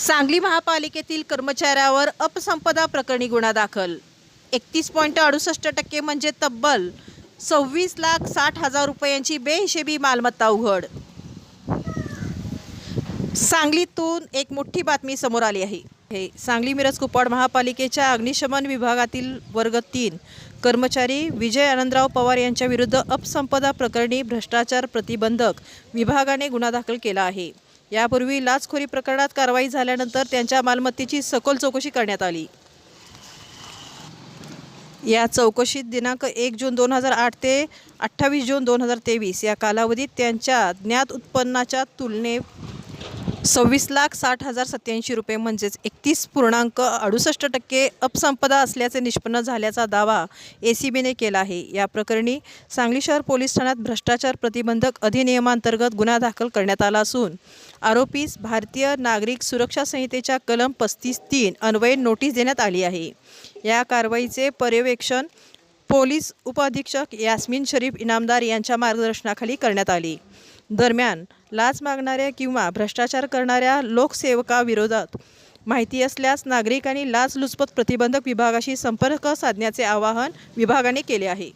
सांगली महापालिकेतील कर्मचाऱ्यावर अपसंपदा प्रकरणी गुन्हा दाखल. 31.68% म्हणजे तब्बल 26,60,000 रुपयांची बेहिशेबी मालमत्ता उघड. सांगलीतून एक मोठी बातमी समोर आली आहे. सांगली मिरज कुपवाड महापालिकेच्या अग्निशमन विभागातील वर्ग 3 कर्मचारी विजय आनंदराव पवार यांच्या विरुद्ध अपसंपदा प्रकरणी भ्रष्टाचार प्रतिबंधक विभागाने गुन्हा दाखल केला आहे. यापूर्वी लाचखोरी प्रकरणात कारवाई झाल्यानंतर त्यांच्या मालमत्तेची सखोल चौकशी करण्यात आली. या चौकशीत दिनांक 1 जून 2008 ते 28 जून 2023 या कालावधीत त्यांच्या ज्ञात उत्पन्नाच्या तुलनेत 26,60,087 रुपये म्हणजेच 31.68% अपसंपदा असल्याचे निष्पन्न झाल्याचा दावा ACBने केला आहे. या प्रकरणी सांगली शहर पोलीस ठाण्यात भ्रष्टाचार प्रतिबंधक अधिनियमांतर्गत गुन्हा दाखल करण्यात आला असून आरोपीस भारतीय नागरिक सुरक्षा संहितेच्या कलम 35(3) अन्वये नोटीस देण्यात आली आहे. या कारवाईचे पर्यवेक्षण पोलीस उपअधीक्षक यास्मिन शरीफ इनामदार यांच्या मार्गदर्शनाखाली करण्यात आले. दरम्यान लाच मागणाऱ्या किंवा भ्रष्टाचार करणाऱ्या लोकसेवकाविरोधात माहिती असल्यास नागरिकांनी लाचलुचपत प्रतिबंधक विभागाशी संपर्क साधण्याचे आवाहन विभागाने केले आहे.